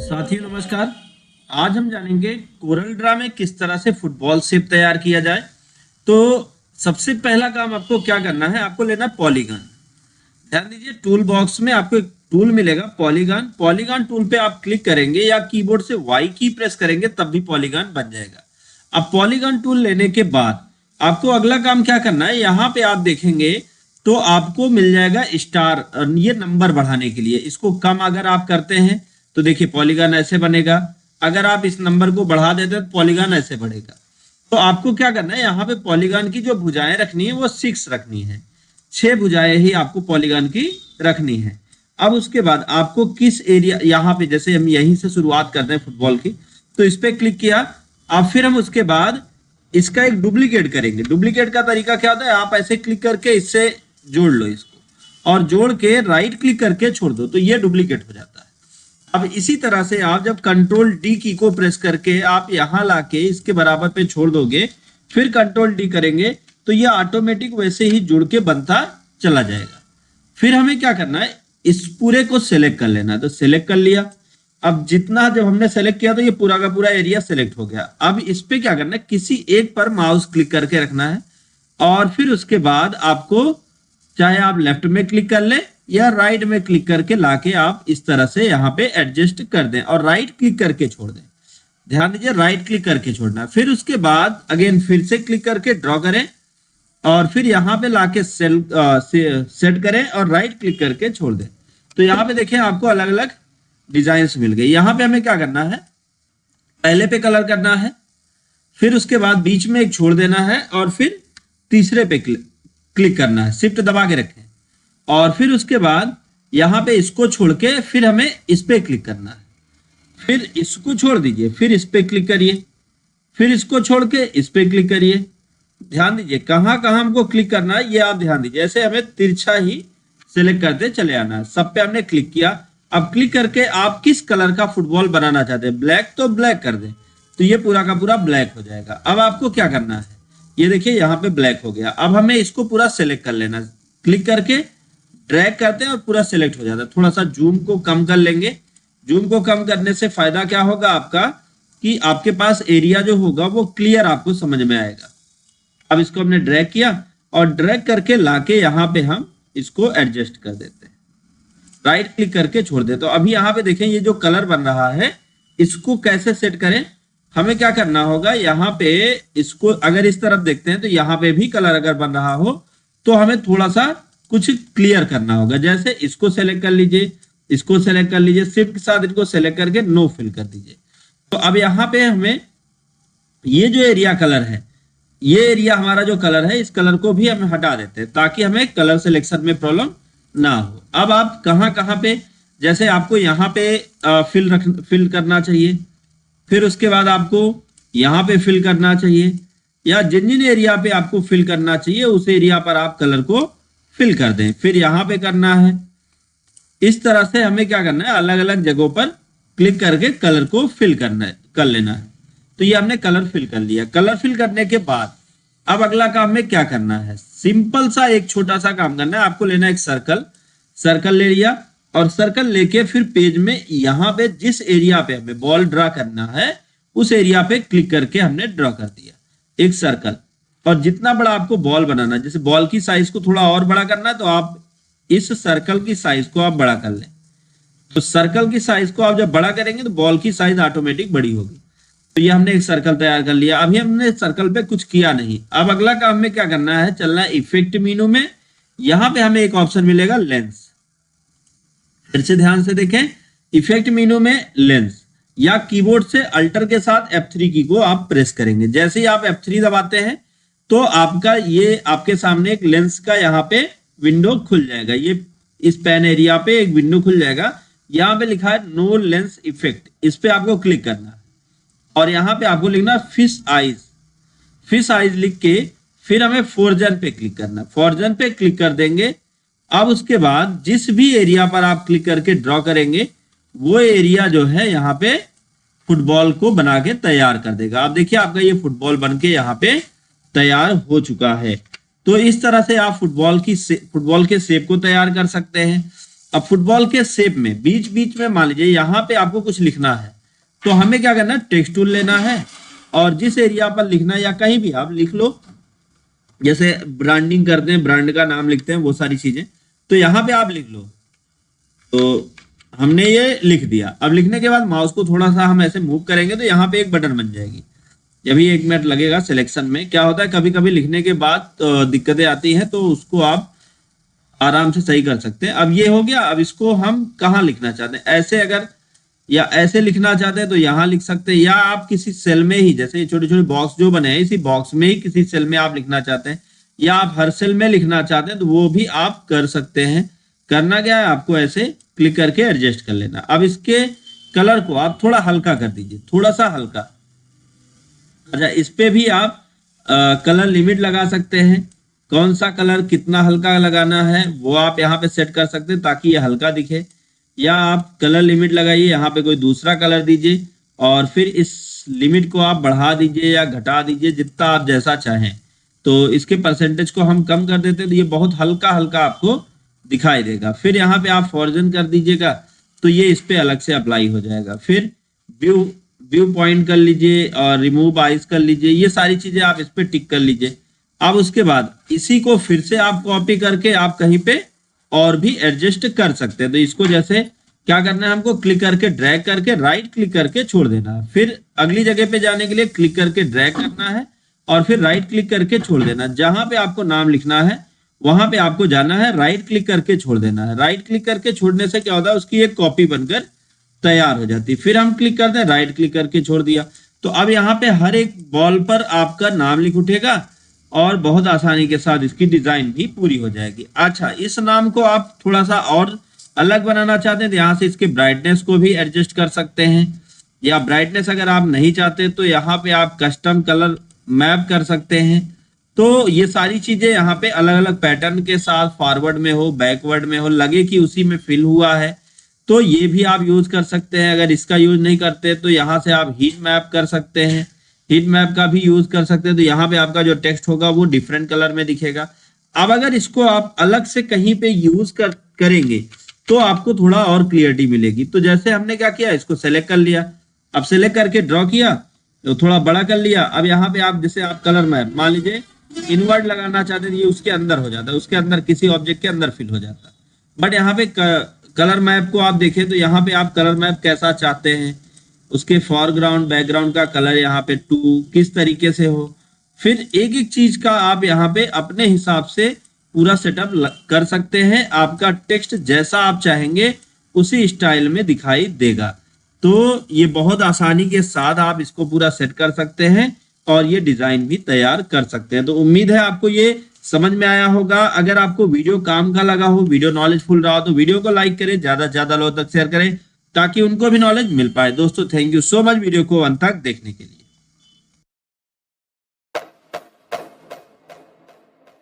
साथियों नमस्कार। आज हम जानेंगे कोरल ड्रा में किस तरह से फुटबॉल शेप तैयार किया जाए। तो सबसे पहला काम आपको क्या करना है, आपको लेना पॉलीगन। ध्यान दीजिए, टूल बॉक्स में आपको एक टूल मिलेगा पॉलीगन। पॉलीगन टूल पे आप क्लिक करेंगे या कीबोर्ड से वाई की प्रेस करेंगे तब भी पॉलीगन बन जाएगा। अब पॉलीगन टूल लेने के बाद आपको अगला काम क्या करना है, यहाँ पे आप देखेंगे तो आपको मिल जाएगा स्टार, ये नंबर बढ़ाने के लिए। इसको कम अगर आप करते हैं तो देखिए पॉलीगन ऐसे बनेगा, अगर आप इस नंबर को बढ़ा देते हैं तो पॉलीगन ऐसे बढ़ेगा। तो आपको क्या करना है, यहाँ पे पॉलीगन की जो भुजाएं रखनी है वो 6 रखनी है, 6 भुजाएं ही आपको पॉलीगन की रखनी है। अब उसके बाद आपको किस एरिया, यहाँ पे जैसे हम यहीं से शुरुआत करते हैं फुटबॉल की, तो इस पे क्लिक किया। अब फिर हम उसके बाद इसका एक डुप्लीकेट करेंगे। डुप्लीकेट का तरीका क्या होता है, आप ऐसे क्लिक करके इससे जोड़ लो इसको और जोड़ के राइट क्लिक करके छोड़ दो तो ये डुप्लीकेट हो जाता है। अब इसी तरह से आप जब कंट्रोल डी की को प्रेस करके आप यहां लाके इसके बराबर पे छोड़ दोगे, फिर कंट्रोल डी करेंगे तो ये ऑटोमेटिक वैसे ही जुड़ के बनता चला जाएगा। फिर हमें क्या करना है, इस पूरे को सेलेक्ट कर लेना है। तो सेलेक्ट कर लिया। अब जितना जब हमने सेलेक्ट किया तो ये पूरा का पूरा एरिया सेलेक्ट हो गया। अब इस पे क्या करना है, किसी एक पर माउस क्लिक करके रखना है और फिर उसके बाद आपको चाहे आप लेफ्ट में क्लिक कर ले या राइट में क्लिक करके लाके आप इस तरह से यहाँ पे एडजस्ट कर दें और राइट क्लिक करके छोड़ दें। ध्यान दीजिए, राइट क्लिक करके छोड़ना। फिर उसके बाद अगेन फिर से क्लिक करके ड्रॉ करें और फिर यहाँ पे लाके सेट करें और राइट क्लिक करके छोड़ दें। तो यहाँ पे देखें आपको अलग अलग डिजाइन मिल गई। यहाँ पे हमें क्या करना है, पहले पे कलर करना है, फिर उसके बाद बीच में एक छोड़ देना है और फिर तीसरे पे क्लिक करना है, शिफ्ट दबा के रखें और फिर उसके बाद यहाँ पे इसको छोड़ के फिर हमें इस पे क्लिक करना है। फिर इसको छोड़ दीजिए, फिर इस पे क्लिक करिए, फिर इसको छोड़ के इस पे क्लिक करिए। ध्यान दीजिए कहाँ कहाँ हमको क्लिक करना है ये आप ध्यान दीजिए। ऐसे हमें तिरछा ही सिलेक्ट करते चले आना है। सब पे हमने क्लिक किया। अब क्लिक करके आप किस कलर का फुटबॉल बनाना चाहते हैं, ब्लैक तो ब्लैक कर दें तो ये पूरा का पूरा ब्लैक हो जाएगा। अब आपको क्या करना है, ये देखिए यहाँ पे ब्लैक हो गया। अब हमें इसको पूरा सेलेक्ट कर लेना, क्लिक करके ड्रैग करते हैं और पूरा सेलेक्ट हो जाता है। थोड़ा सा जूम को कम कर लेंगे। जूम को कम करने से फायदा क्या होगा आपका, कि आपके पास एरिया जो होगा वो क्लियर आपको समझ में आएगा। अब इसको हमने ड्रैग किया और ड्रैग करके लाके यहाँ पे हम इसको एडजस्ट कर देते हैं, राइट क्लिक करके छोड़ दे। तो अभी यहाँ पे देखें ये जो कलर बन रहा है इसको कैसे सेट करें, हमें क्या करना होगा, यहाँ पे इसको अगर इस तरफ देखते हैं तो यहाँ पे भी कलर अगर बन रहा हो तो हमें थोड़ा सा कुछ क्लियर करना होगा। जैसे इसको सेलेक्ट कर लीजिए, इसको सेलेक्ट कर लीजिए, शिफ्ट के साथ इनको सेलेक्ट करके नो फिल कर दीजिए। तो अब यहाँ पे हमें ये जो एरिया कलर है, ये एरिया हमारा जो कलर है इस कलर को भी हम हटा देते हैं ताकि हमें कलर सिलेक्शन में प्रॉब्लम ना हो। अब आप कहाँ पे, जैसे आपको यहाँ पे फिल करना चाहिए, फिर उसके बाद आपको यहाँ पे फिल करना चाहिए या जिन जिन एरिया पे आपको फिल करना चाहिए उस एरिया पर आप कलर को फिल कर दें। फिर यहाँ पे करना है। इस तरह से हमें क्या करना है, अलग अलग जगहों पर क्लिक करके कलर को फिल कर लेना है। तो ये हमने कलर फिल कर लिया। कलर फिल करने के बाद अब अगला काम में क्या करना है, सिंपल सा एक छोटा सा काम करना है। आपको लेना एक सर्कल ले लिया और सर्कल लेके फिर पेज में यहाँ पे जिस एरिया पे हमें बॉल ड्रा करना है उस एरिया पे क्लिक करके हमने ड्रॉ कर दिया एक सर्कल। और जितना बड़ा आपको बॉल बनाना है, जैसे बॉल की साइज को थोड़ा और बड़ा करना है तो आप इस सर्कल की साइज को आप बड़ा कर लें। तो सर्कल की साइज को आप जब बड़ा करेंगे तो बॉल की साइज ऑटोमेटिक बड़ी होगी। तो ये हमने एक सर्कल तैयार कर लिया। अभी हमने सर्कल पे कुछ किया नहीं। अब अगला काम में क्या करना है, चलना है इफेक्ट मेनू में। यहाँ पे हमें एक ऑप्शन मिलेगा लेंस। फिर से ध्यान से देखें, इफेक्ट मेनू में लेंस या कीबोर्ड से अल्टर के साथ F3 की को आप प्रेस करेंगे। जैसे ही आप F3 दबाते हैं तो आपका ये आपके सामने एक लेंस का यहाँ पे विंडो खुल जाएगा। ये इस पेन एरिया पे एक विंडो खुल जाएगा। यहाँ पे लिखा है नो लेंस इफेक्ट, इस पे आपको क्लिक करना है और यहाँ पे आपको लिखना फिश आइज लिख के फिर हमें फोरजन पे क्लिक करना है। फोरजन पे क्लिक कर देंगे। अब उसके बाद जिस भी एरिया पर आप क्लिक करके ड्रॉ करेंगे वो एरिया जो है यहाँ पे फुटबॉल को बना के तैयार कर देगा। आप देखिए आपका ये फुटबॉल बन के यहाँ पे तैयार हो चुका है। तो इस तरह से आप फुटबॉल के शेप को तैयार कर सकते हैं। अब फुटबॉल के शेप में बीच बीच में मान लीजिए यहाँ पे आपको कुछ लिखना है, तो हमें क्या करना है, टेक्स्ट टूल लेना है और जिस एरिया पर लिखना है या कहीं भी आप लिख लो, जैसे ब्रांडिंग करते हैं, ब्रांड का नाम लिखते हैं, वो सारी चीजें, तो यहाँ पे आप लिख लो। तो हमने ये लिख दिया। अब लिखने के बाद माउस को थोड़ा सा हम ऐसे मूव करेंगे तो यहाँ पे एक बटन बन जाएगी। अभी 1 मिनट लगेगा सिलेक्शन में। क्या होता है, कभी कभी लिखने के बाद दिक्कतें आती हैं, तो उसको आप आराम से सही कर सकते हैं। अब ये हो गया। अब इसको हम कहाँ लिखना चाहते हैं, ऐसे अगर या ऐसे लिखना चाहते हैं तो यहाँ लिख सकते हैं, या आप किसी सेल में ही, जैसे छोटे छोटे बॉक्स जो बने हैं, इसी बॉक्स में ही किसी सेल में आप लिखना चाहते हैं, या आप हर सेल में लिखना चाहते हैं तो वो भी आप कर सकते हैं। करना क्या है, आपको ऐसे क्लिक करके एडजस्ट कर लेना। अब इसके कलर को आप थोड़ा हल्का कर दीजिए, थोड़ा सा हल्का। अच्छा, इस पे भी आप कलर लिमिट लगा सकते हैं, कौन सा कलर कितना हल्का लगाना है वो आप यहाँ पे सेट कर सकते हैं ताकि ये हल्का दिखे। या आप कलर लिमिट लगाइए, यहाँ पे कोई दूसरा कलर दीजिए और फिर इस लिमिट को आप बढ़ा दीजिए या घटा दीजिए जितना आप जैसा चाहें। तो इसके परसेंटेज को हम कम कर देते हैं तो ये बहुत हल्का हल्का आपको दिखाई देगा। फिर यहाँ पे आप फॉर्जन कर दीजिएगा तो ये इस पे अलग से अप्लाई हो जाएगा। फिर व्यू पॉइंट कर लीजिए और रिमूव आइज कर लीजिए, ये सारी चीजें आप इस पे टिक कर लीजिए। अब उसके बाद इसी को फिर से आप कॉपी करके आप कहीं पे और भी एडजस्ट कर सकते हैं। तो इसको जैसे क्या करना है, हमको क्लिक करके ड्रैग करके राइट क्लिक करके छोड़ देना है। फिर अगली जगह पे जाने के लिए क्लिक करके ड्रैग करना है और फिर राइट क्लिक करके छोड़ देना। जहां पे आपको नाम लिखना है वहां पे आपको जाना है, राइट क्लिक करके छोड़ देना है। राइट क्लिक करके छोड़ने से क्या होता है, उसकी एक कॉपी बनकर तैयार हो जाती है। फिर हम क्लिक करते हैं, राइट क्लिक करके छोड़ दिया। तो अब यहाँ पे हर एक बॉल पर आपका नाम लिख उठेगा और बहुत आसानी के साथ इसकी डिजाइन भी पूरी हो जाएगी। अच्छा, इस नाम को आप थोड़ा सा और अलग बनाना चाहते हैं तो यहाँ से इसके ब्राइटनेस को भी एडजस्ट कर सकते हैं, या ब्राइटनेस अगर आप नहीं चाहते तो यहाँ पे आप कस्टम कलर मैप कर सकते हैं। तो ये सारी चीजें यहाँ पे अलग अलग पैटर्न के साथ, फॉरवर्ड में हो बैकवर्ड में हो, लगे कि उसी में फिल हुआ है, तो ये भी आप यूज कर सकते हैं। अगर इसका यूज नहीं करते तो यहाँ से आप हीट मैप कर सकते हैं, हीट मैप का भी यूज कर सकते हैं। तो यहाँ पे आपका जो टेक्स्ट होगा वो डिफरेंट कलर में दिखेगा। अब अगर इसको आप अलग से कहीं पे यूज करेंगे तो आपको थोड़ा और क्लियरिटी मिलेगी। तो जैसे हमने क्या किया, इसको सेलेक्ट कर लिया। अब सेलेक्ट करके ड्रॉ किया तो थोड़ा बड़ा कर लिया। अब यहाँ पे आप जैसे आप कलर मैप मान लीजिए इनवर्ट लगाना चाहते हैं, ये उसके अंदर हो जाता है, उसके अंदर किसी ऑब्जेक्ट के अंदर फिल हो जाता है। बट यहाँ पे कलर मैप को आप देखें तो यहाँ पे आप कलर मैप कैसा चाहते हैं, उसके फॉरग्राउंड बैकग्राउंड का कलर यहाँ पे किस तरीके से हो। फिर एक एक चीज का आप यहाँ पे अपने हिसाब से पूरा सेटअप कर सकते हैं। आपका टेक्स्ट जैसा आप चाहेंगे उसी स्टाइल में दिखाई देगा। तो ये बहुत आसानी के साथ आप इसको पूरा सेट कर सकते हैं और ये डिजाइन भी तैयार कर सकते हैं। तो उम्मीद है आपको ये समझ में आया होगा। अगर आपको वीडियो काम का लगा हो, वीडियो नॉलेजफुल रहा हो तो वीडियो को लाइक करें, ज्यादा से ज्यादा लोगों तक शेयर करें ताकि उनको भी नॉलेज मिल पाए। दोस्तों thank you so much video को अंत तक देखने के लिए।